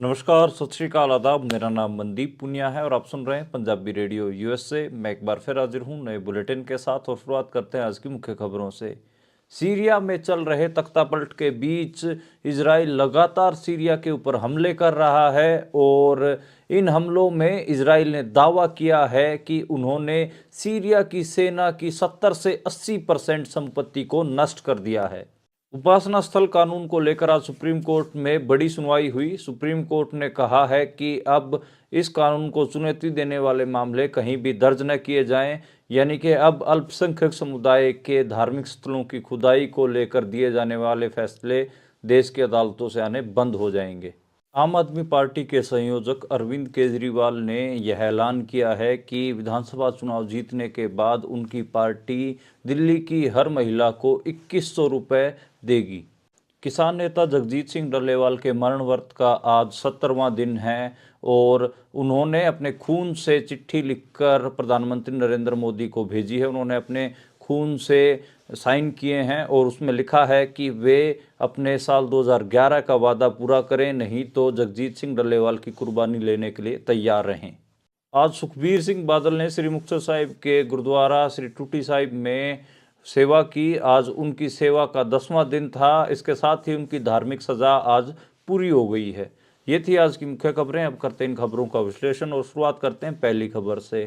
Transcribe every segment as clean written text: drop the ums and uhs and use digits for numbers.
नमस्कार, सत श्री अकाल, आदाब। मेरा नाम मनदीप पुनिया है और आप सुन रहे हैं पंजाबी रेडियो यूएसए। मैं एक बार फिर हाजिर हूं नए बुलेटिन के साथ और शुरुआत करते हैं आज की मुख्य खबरों से। सीरिया में चल रहे तख्तापलट के बीच इजराइल लगातार सीरिया के ऊपर हमले कर रहा है और इन हमलों में इजराइल ने दावा किया है कि उन्होंने सीरिया की सेना की 70 से 80% संपत्ति को नष्ट कर दिया है। उपासना स्थल कानून को लेकर आज सुप्रीम कोर्ट में बड़ी सुनवाई हुई। सुप्रीम कोर्ट ने कहा है कि अब इस कानून को चुनौती देने वाले मामले कहीं भी दर्ज न किए जाएं, यानी कि अब अल्पसंख्यक समुदाय के धार्मिक स्थलों की खुदाई को लेकर दिए जाने वाले फैसले देश की अदालतों से आने बंद हो जाएंगे। आम आदमी पार्टी के संयोजक अरविंद केजरीवाल ने यह ऐलान किया है कि विधानसभा चुनाव जीतने के बाद उनकी पार्टी दिल्ली की हर महिला को 2100 रुपये देगी। किसान नेता जगजीत सिंह डल्लेवाल के मरण व्रत का आज 70वां दिन है और उन्होंने अपने खून से चिट्ठी लिखकर प्रधानमंत्री नरेंद्र मोदी को भेजी है। उन्होंने अपने खून से साइन किए हैं और उसमें लिखा है कि वे अपने साल 2011 का वादा पूरा करें, नहीं तो जगजीत सिंह डल्लेवाल की कुर्बानी लेने के लिए तैयार रहें। आज सुखबीर सिंह बादल ने श्री मुक्तसर साहिब के गुरुद्वारा श्री टूटी साहिब में सेवा की। आज उनकी सेवा का 10वां दिन था। इसके साथ ही उनकी धार्मिक सजा आज पूरी हो गई है। ये थी आज की मुख्य खबरें। अब करते हैं इन खबरों का विश्लेषण और शुरुआत करते हैं पहली खबर से।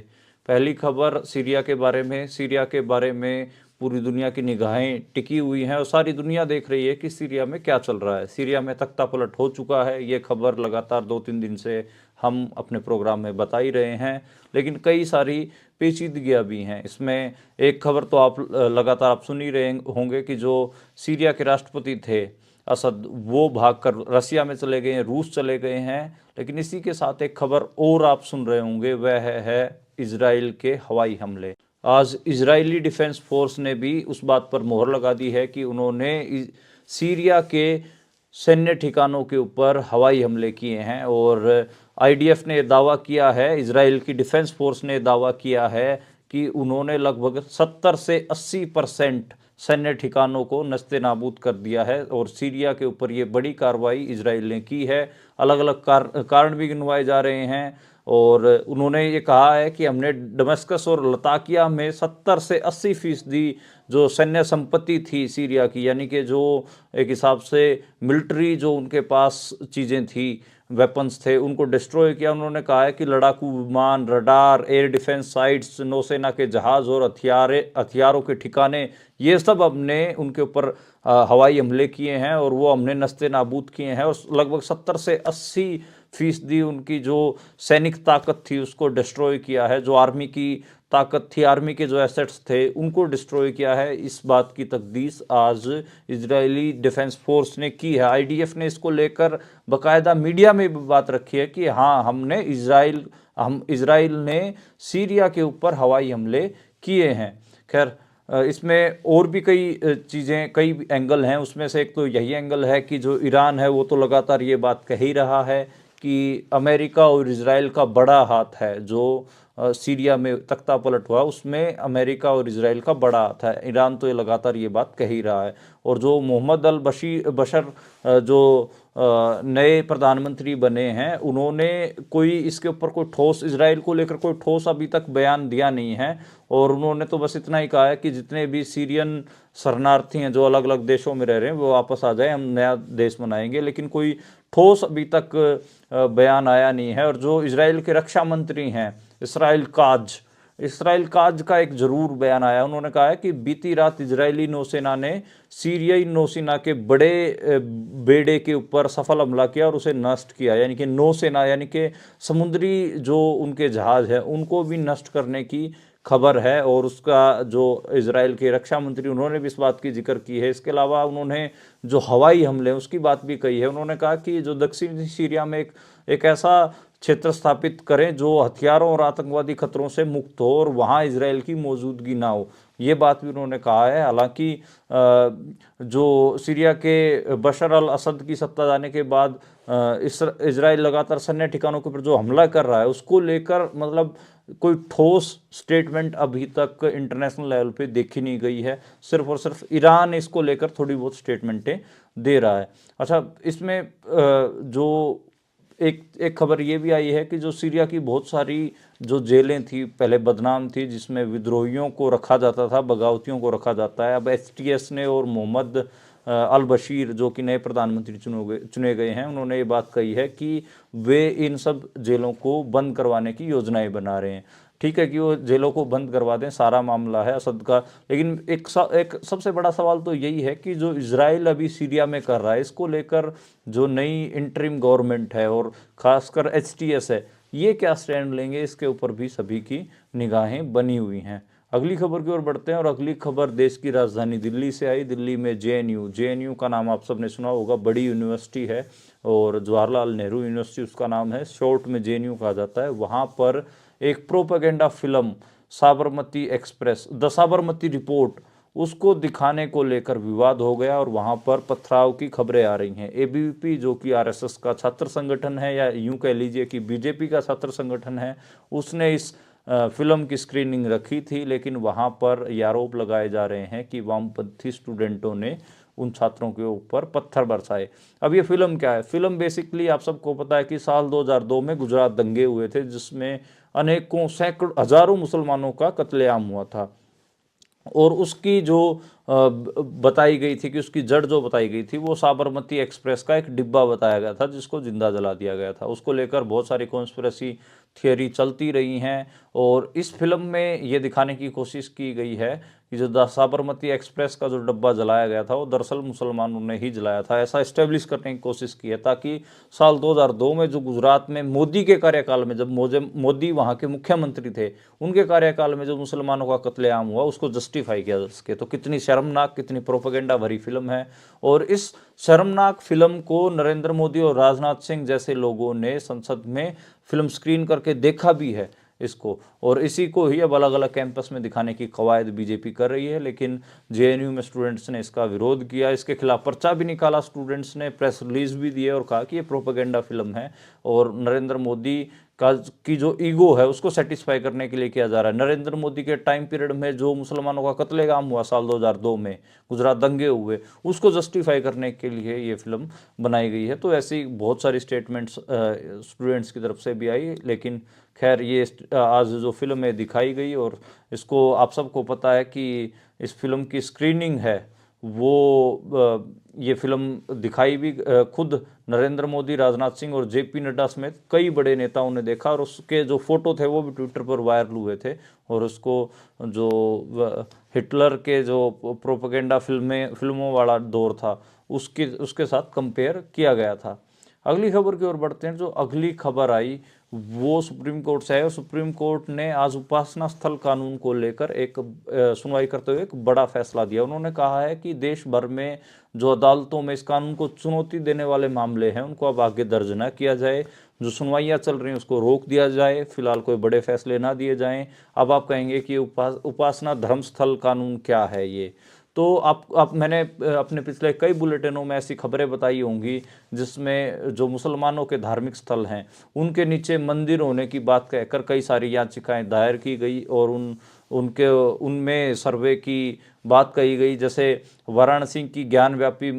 पहली खबर सीरिया के बारे में। सीरिया के बारे में पूरी दुनिया की निगाहें टिकी हुई हैं और सारी दुनिया देख रही है कि सीरिया में क्या चल रहा है। सीरिया में तख्तापलट हो चुका है। ये खबर लगातार 2-3 दिन से हम अपने प्रोग्राम में बता ही रहे हैं, लेकिन कई सारी पेचीदगियाँ भी हैं इसमें। एक खबर तो आप लगातार आप सुन ही रहे होंगे कि जो सीरिया के राष्ट्रपति थे असद, वो भागकर रसिया में चले गए हैं, रूस चले गए हैं। लेकिन इसी के साथ एक खबर और आप सुन रहे होंगे, वह है इजराइल के हवाई हमले। आज इजरायली डिफेंस फोर्स ने भी उस बात पर मोहर लगा दी है कि उन्होंने सीरिया के सैन्य ठिकानों के ऊपर हवाई हमले किए हैं और आईडीएफ ने दावा किया है, इजराइल की डिफेंस फोर्स ने दावा किया है कि उन्होंने लगभग 70 से 80% सैन्य ठिकानों को नस्ते नाबूद कर दिया है और सीरिया के ऊपर ये बड़ी कार्रवाई इजराइल ने की है। अलग अलग कारण भी गिनवाए जा रहे हैं और उन्होंने ये कहा है कि हमने दमिश्क और लताकिया में 70 से 80% जो सैन्य संपत्ति थी सीरिया की, यानी कि जो एक हिसाब से मिलिट्री जो उनके पास चीज़ें थी, वेपन्स थे, उनको डिस्ट्रॉय किया। उन्होंने कहा है कि लड़ाकू विमान, रडार, एयर डिफेंस साइट्स, नौसेना के जहाज़ और हथियारों के ठिकाने, ये सब हमने उनके ऊपर हवाई हमले किए हैं और वो हमने नस्ते नाबूद किए हैं और लगभग 70 से 80% उनकी जो सैनिक ताकत थी उसको डिस्ट्रॉय किया है। जो आर्मी की ताकत थी, आर्मी के जो एसेट्स थे, उनको डिस्ट्रॉय किया है। इस बात की तकदीस आज इजरायली डिफेंस फोर्स ने की है। आईडीएफ ने इसको लेकर बाकायदा मीडिया में भी बात रखी है कि हाँ, इजराइल ने सीरिया के ऊपर हवाई हमले किए हैं। खैर, इसमें और भी कई चीज़ें, कई एंगल हैं। उसमें से एक तो यही एंगल है कि जो ईरान है वो तो लगातार ये बात कह ही रहा है कि अमेरिका और इजराइल का बड़ा हाथ है। जो सीरिया में तख्तापलट हुआ उसमें अमेरिका और इजराइल का बड़ा हाथ है। ईरान तो ये लगातार ये बात कह ही रहा है। और जो मोहम्मद अल बशर जो नए प्रधानमंत्री बने हैं, उन्होंने कोई इसके ऊपर कोई ठोस, इजराइल को लेकर कोई ठोस अभी तक बयान दिया नहीं है और उन्होंने तो बस इतना ही कहा है कि जितने भी सीरियन शरणार्थी हैं जो अलग अलग देशों में रह रहे हैं वो वापस आ जाए, हम नया देश बनाएंगे। लेकिन कोई ठोस अभी तक बयान आया नहीं है। और जो इजराइल के रक्षा मंत्री हैं इसराइल काज का एक जरूर बयान आया। उन्होंने कहा है कि बीती रात इजरायली नौसेना ने सीरियाई नौसेना के बड़े बेड़े के ऊपर सफल हमला किया और उसे नष्ट किया। यानी कि नौसेना, यानी कि समुद्री जो उनके जहाज है, उनको भी नष्ट करने की खबर है। और उसका जो इजराइल के रक्षा मंत्री, उन्होंने भी इस बात की जिक्र की है। इसके अलावा उन्होंने जो हवाई हमले उसकी बात भी कही है। उन्होंने कहा कि जो दक्षिणी सीरिया में एक ऐसा क्षेत्र स्थापित करें जो हथियारों और आतंकवादी खतरों से मुक्त हो और वहाँ इजराइल की मौजूदगी ना हो। ये बात भी उन्होंने कहा है। हालांकि जो सीरिया के बशर अल असद की सत्ता जाने के बाद इजराइल लगातार सैन्य ठिकानों के ऊपर जो हमला कर रहा है उसको लेकर मतलब कोई ठोस स्टेटमेंट अभी तक इंटरनेशनल लेवल पे देखी नहीं गई है। सिर्फ और सिर्फ ईरान इसको लेकर थोड़ी बहुत स्टेटमेंटें दे रहा है। अच्छा, इसमें जो एक खबर ये भी आई है कि जो सीरिया की बहुत सारी जो जेलें थी पहले बदनाम थी, जिसमें विद्रोहियों को रखा जाता था, बगावतियों को रखा जाता है, अब एचटीएस ने और मोहम्मद अल बशीर जो कि नए प्रधानमंत्री चुने गए हैं, उन्होंने ये बात कही है कि वे इन सब जेलों को बंद करवाने की योजनाएं बना रहे हैं। ठीक है कि वो जेलों को बंद करवा दें, सारा मामला है असद का, लेकिन एक सबसे बड़ा सवाल तो यही है कि जो इजराइल अभी सीरिया में कर रहा है, इसको लेकर जो नई इंटरिम गवर्नमेंट है और खासकर एचटीएस है, ये क्या स्टैंड लेंगे, इसके ऊपर भी सभी की निगाहें बनी हुई हैं। अगली खबर की ओर बढ़ते हैं और अगली खबर देश की राजधानी दिल्ली से आई। दिल्ली में जेएनयू का नाम आप सबने सुना होगा, बड़ी यूनिवर्सिटी है और जवाहरलाल नेहरू यूनिवर्सिटी उसका नाम है, शॉर्ट में जेएनयू कहा जाता है। वहाँ पर एक propaganda film Sabarmati express, the Sabarmati report, उसको दिखाने को लेकर विवाद हो गया और वहाँ पर पथराव की खबरें आ रही हैं। एबीवीपी जो कि आरएसएस का छात्र संगठन है, या यूं कह लीजिए कि बीजेपी का छात्र संगठन है, उसने इस फिल्म की स्क्रीनिंग रखी थी, लेकिन वहाँ पर ये आरोप लगाए जा रहे हैं कि वामपंथी स्टूडेंटों ने उन छात्रों के ऊपर पत्थर बरसाए। अब ये फिल्म क्या है? फिल्म बेसिकली आप सबको पता है कि साल 2002 में गुजरात दंगे हुए थे, जिसमें अनेकों सैकड़ों हजारों मुसलमानों का कत्लेआम हुआ था और उसकी जो बताई गई थी कि उसकी जड़ जो बताई गई थी वो साबरमती एक्सप्रेस का एक डिब्बा बताया गया था, जिसको जिंदा जला दिया गया था। उसको लेकर बहुत सारी कॉन्स्पिरेसी थियरी चलती रही हैं और इस फिल्म में ये दिखाने की कोशिश की गई है कि जो साबरमती एक्सप्रेस का जो डब्बा जलाया गया था वो दरअसल मुसलमानों ने ही जलाया था, ऐसा इस्टेब्लिश करने की कोशिश की है, ताकि साल 2002 में जो गुजरात में मोदी के कार्यकाल में, जब मोदी वहाँ के मुख्यमंत्री थे, उनके कार्यकाल में जो मुसलमानों का कत्लेआम हुआ उसको जस्टिफाई किया जा सके। तो कितनी शर्मनाक, कितनी प्रोपेगेंडा भरी फिल्म है। और इस शर्मनाक फिल्म को नरेंद्र मोदी और राजनाथ सिंह जैसे लोगों ने संसद में फिल्म स्क्रीन करके देखा भी है इसको, और इसी को ही अब अलग अलग कैंपस में दिखाने की कवायद बीजेपी कर रही है। लेकिन जेएनयू में स्टूडेंट्स ने इसका विरोध किया, इसके खिलाफ पर्चा भी निकाला, स्टूडेंट्स ने प्रेस रिलीज भी दी और कहा कि ये प्रोपेगेंडा फिल्म है और नरेंद्र मोदी की जो ईगो है उसको सेटिस्फाई करने के लिए किया जा रहा है। नरेंद्र मोदी के टाइम पीरियड में जो मुसलमानों का कत्लेआम हुआ साल 2002 में, गुजरात दंगे हुए, उसको जस्टिफाई करने के लिए ये फिल्म बनाई गई है। तो ऐसी बहुत सारी स्टेटमेंट्स स्टूडेंट्स की तरफ से भी आई, लेकिन खैर ये आज जो फिल्म है दिखाई गई और इसको आप सबको पता है कि इस फिल्म की स्क्रीनिंग है वो ये फिल्म दिखाई भी खुद नरेंद्र मोदी, राजनाथ सिंह और जेपी नड्डा समेत कई बड़े नेताओं ने देखा और उसके जो फोटो थे वो भी ट्विटर पर वायरल हुए थे और उसको जो हिटलर के जो प्रोपेगेंडा फिल्मों वाला दौर था उसके साथ कंपेयर किया गया था। अगली खबर की ओर बढ़ते हैं। जो अगली खबर आई वो सुप्रीम कोर्ट से है और सुप्रीम कोर्ट ने आज उपासना स्थल कानून को लेकर एक सुनवाई करते हुए एक बड़ा फैसला दिया। उन्होंने कहा है कि देश भर में जो अदालतों में इस कानून को चुनौती देने वाले मामले हैं उनको अब आगे दर्ज न किया जाए, जो सुनवाइयाँ चल रही हैं उसको रोक दिया जाए, फिलहाल कोई बड़े फैसले ना दिए जाएं। अब आप कहेंगे कि उपासना धर्मस्थल कानून क्या है ये? तो आप मैंने अपने पिछले कई बुलेटिनों में ऐसी खबरें बताई होंगी जिसमें जो मुसलमानों के धार्मिक स्थल हैं उनके नीचे मंदिर होने की बात कहकर कई सारी याचिकाएं दायर की गई और उनमें सर्वे की बात कही गई। जैसे वाराणसी की ज्ञानव्यापी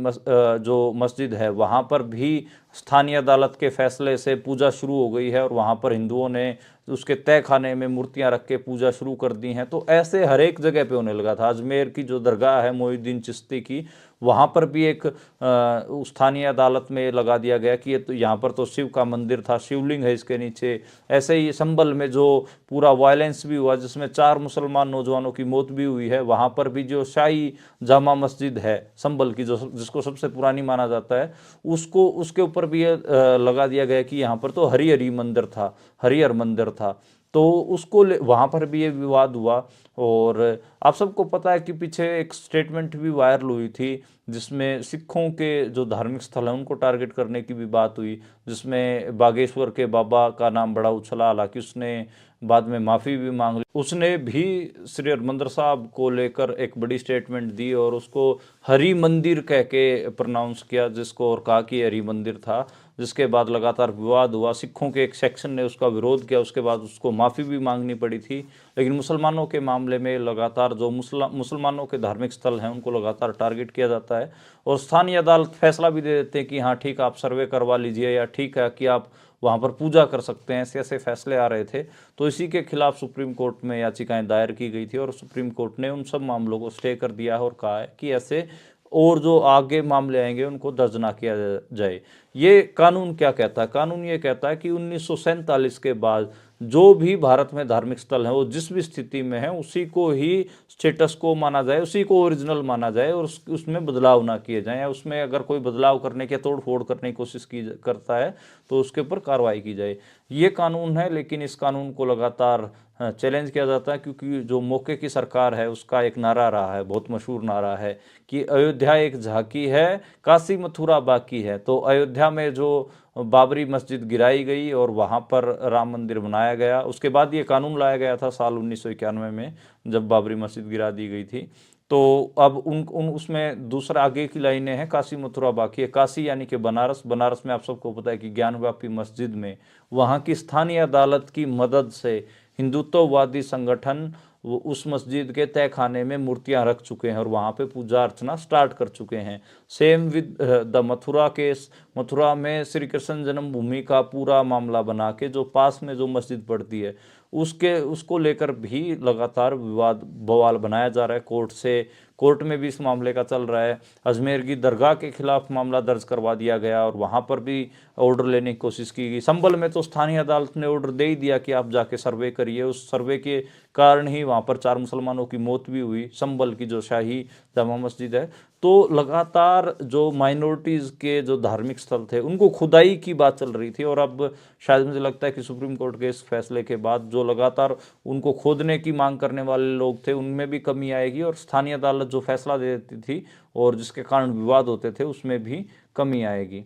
जो मस्जिद है वहाँ पर भी स्थानीय अदालत के फैसले से पूजा शुरू हो गई है और वहाँ पर हिंदुओं ने उसके तय खाने में मूर्तियां रख के पूजा शुरू कर दी हैं। तो ऐसे हर एक जगह पे होने लगा था। अजमेर की जो दरगाह है मोइनुद्दीन चिश्ती की, वहाँ पर भी एक स्थानीय अदालत में लगा दिया गया कि ये तो यहाँ पर तो शिव का मंदिर था, शिवलिंग है इसके नीचे। ऐसे ही संभल में जो पूरा वायलेंस भी हुआ जिसमें 4 मुसलमान नौजवानों की मौत भी हुई है, वहाँ पर भी जो शाही जामा मस्जिद है संभल की, जो जिसको सबसे पुरानी माना जाता है, उसके ऊपर भी ये लगा दिया गया कि यहाँ पर तो हरिहर मंदिर था। तो उसको वहाँ पर भी ये विवाद हुआ। और आप सबको पता है कि पीछे एक स्टेटमेंट भी वायरल हुई थी जिसमें सिखों के जो धार्मिक स्थल हैं उनको टारगेट करने की भी बात हुई, जिसमें बागेश्वर के बाबा का नाम बड़ा उछला। हालांकि उसने बाद में माफ़ी भी मांग ली। उसने भी श्री हरमंदिर साहब को लेकर एक बड़ी स्टेटमेंट दी और उसको हरि मंदिर कह के प्रोनाउंस किया जिसको, और कहा कि हरि मंदिर था। जिसके बाद लगातार विवाद हुआ। सिखों के एक सेक्शन ने उसका विरोध किया, उसके बाद उसको माफ़ी भी मांगनी पड़ी थी। लेकिन मुसलमानों के मामले में लगातार जो मुसलमानों के धार्मिक स्थल हैं उनको लगातार टारगेट किया जाता है, और स्थानीय अदालत फैसला भी दे देते हैं कि हाँ ठीक है, आप सर्वे करवा लीजिए, या ठीक है कि आप वहाँ पर पूजा कर सकते हैं। ऐसे ऐसे फैसले आ रहे थे। तो इसी के खिलाफ सुप्रीम कोर्ट में याचिकाएं दायर की गई थी, और सुप्रीम कोर्ट ने उन सब मामलों को स्टे कर दिया है और कहा है कि ऐसे और जो आगे मामले आएंगे उनको दर्ज ना किया जाए। ये कानून क्या कहता है? कानून ये कहता है कि 1947 के बाद जो भी भारत में धार्मिक स्थल है वो जिस भी स्थिति में है उसी को ही स्टेटस को माना जाए, उसी को ओरिजिनल माना जाए, और उसमें बदलाव ना किए जाएं, या उसमें अगर कोई बदलाव करने की, तोड़ फोड़ करने की कोशिश की करता है तो उसके ऊपर कार्रवाई की जाए। ये कानून है। लेकिन इस कानून को लगातार चैलेंज किया जाता है, क्योंकि जो मौके की सरकार है उसका एक नारा रहा है, बहुत मशहूर नारा है कि अयोध्या एक झांकी है, काशी मथुरा बाकी है। तो अयोध्या में जो बाबरी मस्जिद गिराई गई और वहाँ पर राम मंदिर बनाया गया, उसके बाद ये कानून लाया गया था साल 1991 में, जब बाबरी मस्जिद गिरा दी गई थी। तो अब उन उसमें दूसरा आगे की लाइनें हैं, काशी मथुरा बाकी है। काशी यानी कि बनारस। बनारस में आप सबको पता है कि ज्ञानवापी मस्जिद में वहाँ की स्थानीय अदालत की मदद से हिंदुत्ववादी संगठन वो उस मस्जिद के तय खाने में मूर्तियां रख चुके हैं और वहाँ पे पूजा अर्चना स्टार्ट कर चुके हैं। Same with the Mathura case. Mathura में श्री कृष्ण जन्मभूमि का पूरा मामला बना के जो पास में जो मस्जिद पड़ती है उसको लेकर भी लगातार विवाद बवाल बनाया जा रहा है। कोर्ट में भी इस मामले का चल रहा है। अजमेर की दरगाह के खिलाफ मामला दर्ज करवा दिया गया और वहाँ पर भी ऑर्डर लेने की कोशिश की गई। संभल में तो स्थानीय अदालत ने ऑर्डर दे ही दिया कि आप जाके सर्वे करिए। उस सर्वे के कारण ही वहाँ पर 4 मुसलमानों की मौत भी हुई, संभल की जो शाही जामा मस्जिद है। तो लगातार जो माइनॉरिटीज़ के जो धार्मिक स्थल थे उनको खुदाई की बात चल रही थी, और अब शायद मुझे लगता है कि सुप्रीम कोर्ट के इस फैसले के बाद जो लगातार उनको खोदने की मांग करने वाले लोग थे उनमें भी कमी आएगी, और स्थानीय अदालत जो फैसला दे देती थी और जिसके कारण विवाद होते थे उसमें भी कमी आएगी।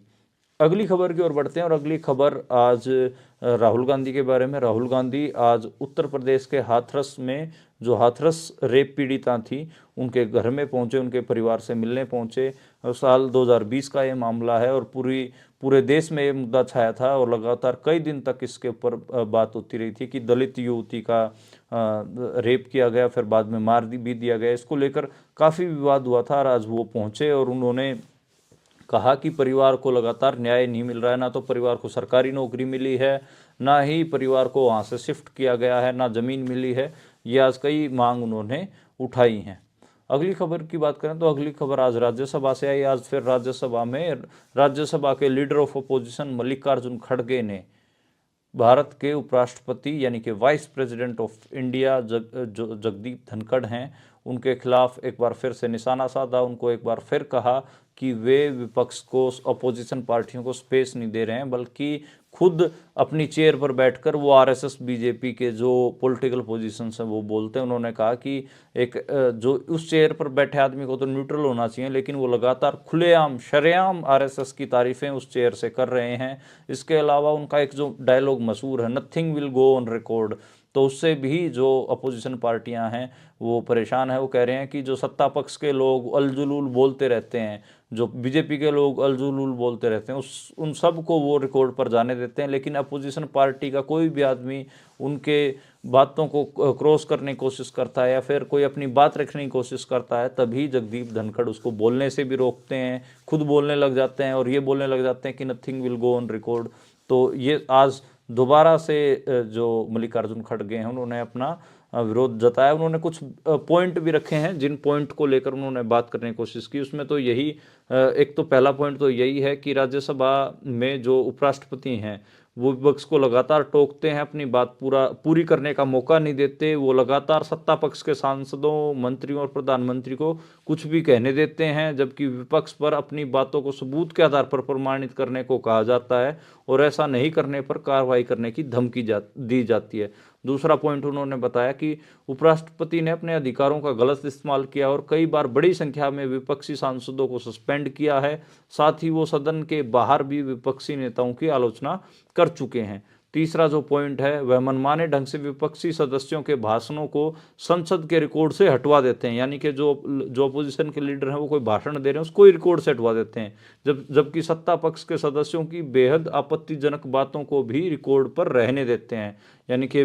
अगली खबर की ओर बढ़ते हैं, और अगली खबर आज राहुल गांधी के बारे में। राहुल गांधी आज उत्तर प्रदेश के हाथरस में जो हाथरस रेप पीड़िता थी उनके घर में पहुंचे, उनके परिवार से मिलने पहुंचे। साल 2020 का ये मामला है और पूरे देश में ये मुद्दा छाया था, और लगातार कई दिन तक इसके ऊपर बात होती रही थी कि दलित युवती का रेप किया गया, फिर बाद में मार भी दिया गया। इसको लेकर काफ़ी विवाद हुआ था, और आज वो पहुंचे और उन्होंने कहा कि परिवार को लगातार न्याय नहीं मिल रहा है। ना तो परिवार को सरकारी नौकरी मिली है, ना ही परिवार को वहाँ से शिफ्ट किया गया है, ना ज़मीन मिली है। ये आज कई मांग उन्होंने उठाई हैं। अगली खबर की बात करें तो अगली खबर आज राज्यसभा से आई। आज फिर राज्यसभा में राज्यसभा के लीडर ऑफ अपोजिशन मल्लिकार्जुन खड़गे ने भारत के उपराष्ट्रपति यानी कि वाइस प्रेसिडेंट ऑफ इंडिया जो जगदीप धनखड़ हैं उनके खिलाफ एक बार फिर से निशाना साधा। उनको एक बार फिर कहा कि वे विपक्ष को, अपोजिशन पार्टियों को स्पेस नहीं दे रहे हैं, बल्कि खुद अपनी चेयर पर बैठकर वो आरएसएस बीजेपी के जो पॉलिटिकल पोजीशंस हैं वो बोलते हैं। उन्होंने कहा कि एक जो उस चेयर पर बैठे आदमी को तो न्यूट्रल होना चाहिए, लेकिन वो लगातार खुलेआम शरेआम आरएसएस की तारीफें उस चेयर से कर रहे हैं। इसके अलावा उनका एक जो डायलॉग मशहूर है, nothing will go on record, तो उससे भी जो अपोजिशन पार्टियां हैं वो परेशान है। वो कह रहे हैं कि जो सत्ता पक्ष के लोग अलजुलूल बोलते रहते हैं, जो बीजेपी के लोग अलजुलूल बोलते रहते हैं, उन सब को वो रिकॉर्ड पर जाने देते हैं, लेकिन अपोजिशन पार्टी का कोई भी आदमी उनके बातों को क्रॉस करने की कोशिश करता है या फिर कोई अपनी बात रखने की कोशिश करता है, तभी जगदीप धनखड़ उसको बोलने से भी रोकते हैं, खुद बोलने लग जाते हैं और ये बोलने लग जाते हैं कि nothing will go on record. तो ये आज दोबारा से जो मल्लिकार्जुन खड़गे हैं उन्होंने अपना विरोध जताया। उन्होंने कुछ पॉइंट भी रखे हैं जिन पॉइंट को लेकर उन्होंने बात करने की कोशिश की। उसमें तो यही एक तो पहला पॉइंट तो यही है कि राज्यसभा में जो उपराष्ट्रपति हैं वो विपक्ष को लगातार टोकते हैं, अपनी बात पूरी करने का मौका नहीं देते। वो लगातार सत्ता पक्ष के सांसदों, मंत्रियों और प्रधानमंत्री को कुछ भी कहने देते हैं, जबकि विपक्ष पर अपनी बातों को सबूत के आधार पर प्रमाणित करने को कहा जाता है और ऐसा नहीं करने पर कार्रवाई करने की धमकी दी जाती है। दूसरा पॉइंट उन्होंने बताया कि उपराष्ट्रपति ने अपने अधिकारों का गलत इस्तेमाल किया और कई बार बड़ी संख्या में विपक्षी सांसदों को सस्पेंड किया है। साथ ही वो सदन के बाहर भी विपक्षी नेताओं की आलोचना कर चुके हैं। तीसरा जो पॉइंट है वह मनमाने ढंग से विपक्षी सदस्यों के भाषणों को संसद के रिकॉर्ड से हटवा देते हैं, यानी कि जो अपोजिशन के लीडर हैं वो कोई भाषण दे रहे हैं उसको ही रिकॉर्ड से हटवा देते हैं, जबकि सत्ता पक्ष के सदस्यों की बेहद आपत्तिजनक बातों को भी रिकॉर्ड पर रहने देते हैं, यानी कि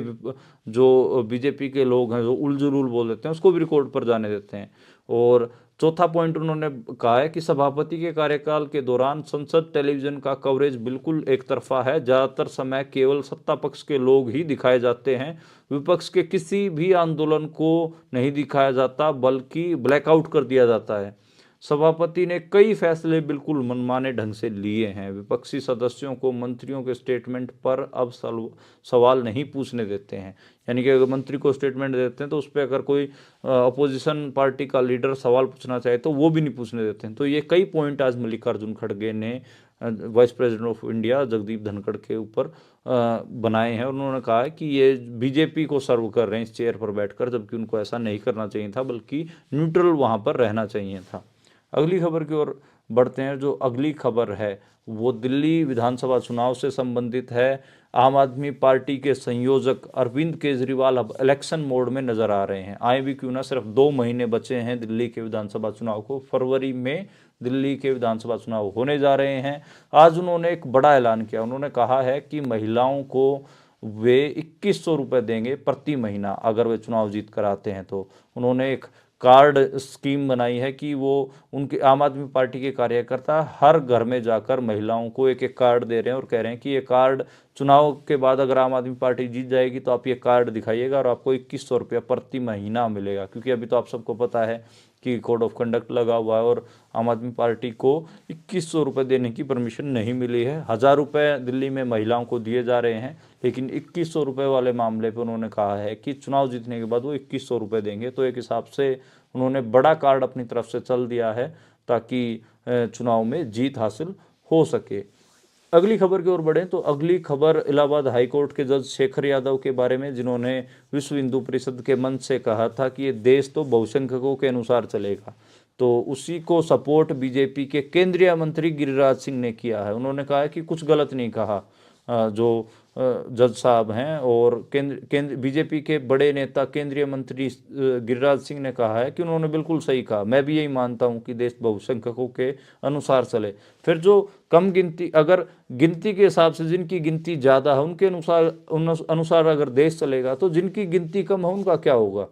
जो बीजेपी के लोग हैं जो उलझुल बोल देते हैं उसको भी रिकॉर्ड पर जाने देते हैं। और चौथा पॉइंट उन्होंने कहा है कि सभापति के कार्यकाल के दौरान संसद टेलीविजन का कवरेज बिल्कुल एक तरफा है, ज़्यादातर समय केवल सत्ता पक्ष के लोग ही दिखाए जाते हैं, विपक्ष के किसी भी आंदोलन को नहीं दिखाया जाता बल्कि ब्लैकआउट कर दिया जाता है। सभापति ने कई फैसले बिल्कुल मनमाने ढंग से लिए हैं, विपक्षी सदस्यों को मंत्रियों के स्टेटमेंट पर अब सवाल नहीं पूछने देते हैं, यानी कि अगर मंत्री को स्टेटमेंट देते हैं तो उस पर अगर कोई अपोजिशन पार्टी का लीडर सवाल पूछना चाहे तो वो भी नहीं पूछने देते हैं। तो ये कई पॉइंट आज मल्लिकार्जुन खड़गे ने vice president of India Jagdeep Dhankhar के ऊपर बनाए हैं। उन्होंने कहा है कि ये बीजेपी को सर्व कर रहे हैं इस चेयर पर बैठकर, जबकि उनको ऐसा नहीं करना चाहिए था बल्कि न्यूट्रल वहाँ पर रहना चाहिए था। अगली खबर की ओर बढ़ते हैं। जो अगली खबर है वो दिल्ली विधानसभा चुनाव से संबंधित है। आम आदमी पार्टी के संयोजक अरविंद केजरीवाल अब इलेक्शन मोड में नजर आ रहे हैं। आए भी क्यों ना, सिर्फ 2 महीने बचे हैं दिल्ली के विधानसभा चुनाव को। फरवरी में दिल्ली के विधानसभा चुनाव होने जा रहे हैं। आज उन्होंने एक बड़ा ऐलान किया। उन्होंने कहा है कि महिलाओं को वे 2100 रुपये देंगे प्रति महीना अगर वे चुनाव जीत कर आते हैं। तो उन्होंने एक कार्ड स्कीम बनाई है कि वो उनके आम आदमी पार्टी के कार्यकर्ता हर घर में जाकर महिलाओं को एक एक कार्ड दे रहे हैं और कह रहे हैं कि ये कार्ड चुनाव के बाद अगर आम आदमी पार्टी जीत जाएगी तो आप ये कार्ड दिखाइएगा और आपको 2100 रुपया प्रति महीना मिलेगा। क्योंकि अभी तो आप सबको पता है कि कोड ऑफ कंडक्ट लगा हुआ है और आम आदमी पार्टी को 2100 रुपये देने की परमिशन नहीं मिली है। 1000 रुपये दिल्ली में महिलाओं को दिए जा रहे हैं, लेकिन 2100 रुपये वाले मामले पर उन्होंने कहा है कि चुनाव जीतने के बाद वो 2100 रुपये देंगे। तो एक हिसाब से उन्होंने बड़ा कार्ड अपनी तरफ से चल दिया है ताकि चुनाव में जीत हासिल हो सके। अगली खबर की ओर बढ़ें तो अगली खबर इलाहाबाद हाईकोर्ट के जज शेखर यादव के बारे में, जिन्होंने विश्व हिंदू परिषद के मंच से कहा था कि ये देश तो बहुसंख्यकों के अनुसार चलेगा। तो उसी को सपोर्ट बीजेपी के केंद्रीय मंत्री गिरिराज सिंह ने किया है। उन्होंने कहा है कि कुछ गलत नहीं कहा जो जज साहब हैं। और केंद्र बीजेपी के बड़े नेता केंद्रीय मंत्री गिरिराज सिंह ने कहा है कि उन्होंने बिल्कुल सही कहा, मैं भी यही मानता हूं कि देश बहुसंख्यकों के अनुसार चले। फिर जो कम गिनती, अगर गिनती के हिसाब से जिनकी गिनती ज़्यादा है उनके अनुसार अगर देश चलेगा तो जिनकी गिनती कम है उनका क्या होगा?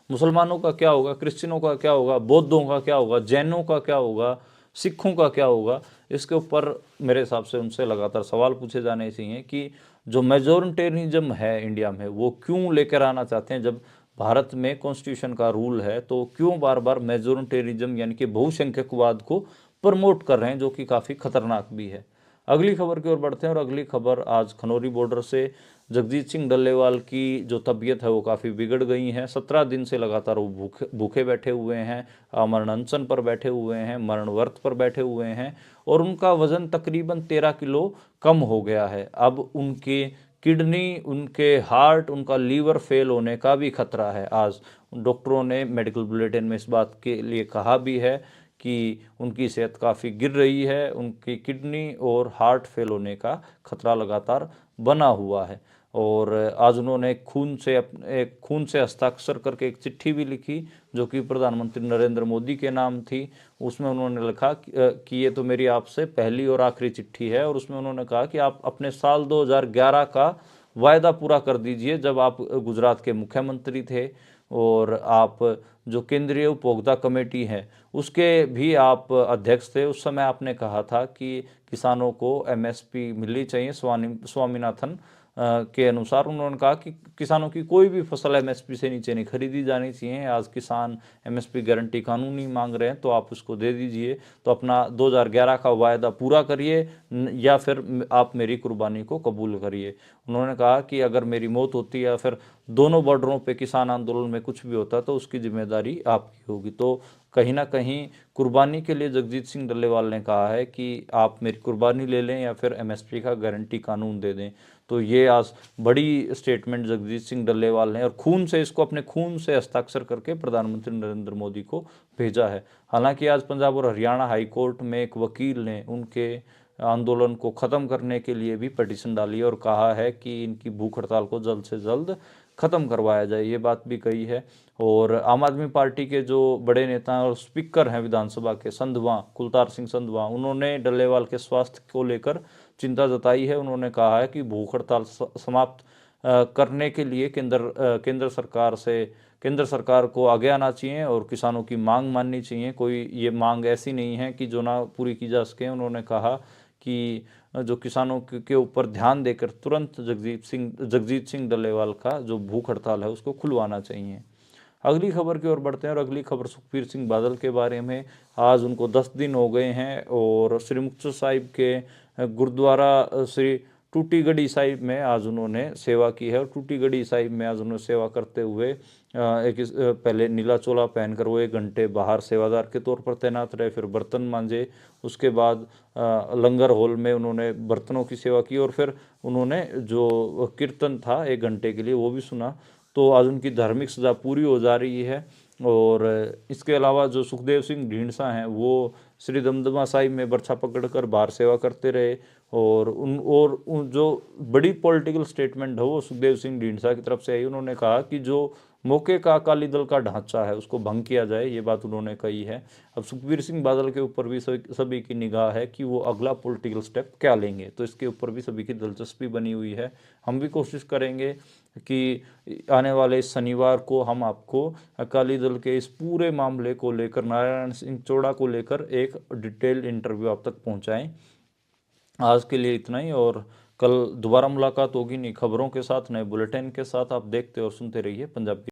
मुसलमानों का क्या होगा? क्रिश्चियनों का क्या होगा? बौद्धों का क्या होगा? जैनों का क्या होगा? सिखों का क्या होगा? इसके ऊपर मेरे हिसाब से उनसे लगातार सवाल पूछे जाने चाहिए कि जो मेजोरिटेरिज्म है इंडिया में वो क्यों लेकर आना चाहते हैं। जब भारत में कॉन्स्टिट्यूशन का रूल है तो क्यों बार बार मेजोरिटेरिज्म यानी कि बहुसंख्यकवाद को प्रमोट कर रहे हैं, जो कि काफ़ी खतरनाक भी है। अगली खबर की ओर बढ़ते हैं और अगली खबर आज खनौरी बॉर्डर से। जगजीत सिंह डल्लेवाल की जो तबीयत है वो काफ़ी बिगड़ गई है। 17 दिन से लगातार वो भूखे बैठे हुए हैं, मरण अनशन पर बैठे हुए हैं, मरण व्रत पर बैठे हुए हैं और उनका वजन तकरीबन 13 किलो कम हो गया है। अब उनके किडनी, उनके हार्ट, उनका लीवर फेल होने का भी खतरा है। आज डॉक्टरों ने मेडिकल बुलेटिन में इस बात के लिए कहा भी है कि उनकी सेहत काफ़ी गिर रही है, उनकी किडनी और हार्ट फेल होने का खतरा लगातार बना हुआ है। और आज उन्होंने खून से हस्ताक्षर करके एक चिट्ठी भी लिखी जो कि प्रधानमंत्री नरेंद्र मोदी के नाम थी। उसमें उन्होंने लिखा कि ये तो मेरी आपसे पहली और आखिरी चिट्ठी है। और उसमें उन्होंने कहा कि आप अपने साल 2011 का वायदा पूरा कर दीजिए जब आप गुजरात के मुख्यमंत्री थे और आप जो केंद्रीय उपभोक्ता कमेटी है उसके भी आप अध्यक्ष थे। उस समय आपने कहा था कि किसानों को एमएसपी मिलनी चाहिए स्वामीनाथन के अनुसार। उन्होंने कहा कि किसानों की कोई भी फसल एमएसपी से नीचे नहीं खरीदी जानी चाहिए। आज किसान एमएसपी गारंटी कानूनी मांग रहे हैं तो आप उसको दे दीजिए। तो अपना 2011 का वायदा पूरा करिए या फिर आप मेरी कुर्बानी को कबूल करिए। उन्होंने कहा कि अगर मेरी मौत होती है या फिर दोनों बॉर्डरों पे किसान आंदोलन में कुछ भी होता तो उसकी जिम्मेदारी आपकी होगी। तो कहीं ना कहीं कुर्बानी के लिए जगजीत सिंह डल्लेवाल ने कहा है कि आप मेरी कुर्बानी ले लें या फिर एमएसपी का गारंटी कानून दे दें। तो ये आज बड़ी स्टेटमेंट जगजीत सिंह डल्लेवाल ने और अपने खून से हस्ताक्षर करके प्रधानमंत्री नरेंद्र मोदी को भेजा है। हालांकि आज पंजाब और हरियाणा हाई कोर्ट में एक वकील ने उनके आंदोलन को ख़त्म करने के लिए भी पिटीशन डाली है और कहा है कि इनकी भूख हड़ताल को जल्द से जल्द ख़त्म करवाया जाए, ये बात भी कही है। और आम आदमी पार्टी के जो बड़े नेता और स्पीकर हैं विधानसभा के, संधवा, कुलतार सिंह संधवा, उन्होंने डल्लेवाल के स्वास्थ्य को लेकर चिंता जताई है। उन्होंने कहा है कि भूख हड़ताल समाप्त करने के लिए केंद्र सरकार को आगे आना चाहिए और किसानों की मांग माननी चाहिए। कोई ये मांग ऐसी नहीं है कि जो ना पूरी की जा सके। उन्होंने कहा कि जो किसानों के ऊपर ध्यान देकर तुरंत जगजीत सिंह डल्लेवाल का जो भूख हड़ताल है उसको खुलवाना चाहिए। अगली खबर की ओर बढ़ते हैं और अगली खबर सुखबीर सिंह बादल के बारे में। आज उनको 10 दिन हो गए हैं और श्री मुक्तसर साहिब के गुरुद्वारा श्री टूटीगढ़ी साहिब में आज उन्होंने सेवा की है। और टूटीगढ़ी साहिब में आज उन्होंने सेवा करते हुए पहले नीला चोला पहनकर वो 1 घंटे बाहर सेवादार के तौर पर तैनात रहे, फिर बर्तन मांजे, उसके बाद लंगर हॉल में उन्होंने बर्तनों की सेवा की और फिर उन्होंने जो कीर्तन था 1 घंटे के लिए वो भी सुना। तो आज उनकी धार्मिक सजा पूरी हो जा रही है। और इसके अलावा जो सुखदेव सिंह ढींढसा हैं वो श्री दमदमा साहिब में बर्छा पकड़कर बाहर सेवा करते रहे। और उन जो बड़ी पॉलिटिकल स्टेटमेंट है वो सुखदेव सिंह ढींढसा की तरफ से आई। उन्होंने कहा कि जो मौके का अकाली दल का ढांचा है उसको भंग किया जाए, ये बात उन्होंने कही है। अब सुखबीर सिंह बादल के ऊपर भी सभी की निगाह है कि वो अगला पॉलिटिकल स्टेप क्या लेंगे, तो इसके ऊपर भी सभी की दिलचस्पी बनी हुई है। हम भी कोशिश करेंगे कि आने वाले शनिवार को हम आपको अकाली दल के इस पूरे मामले को लेकर, नारायण सिंह चौड़ा को लेकर एक डिटेल्ड इंटरव्यू आप तक पहुंचाएं। आज के लिए इतना ही और कल दोबारा मुलाकात होगी नई खबरों के साथ, नए बुलेटिन के साथ। आप देखते और सुनते रहिए पंजाबी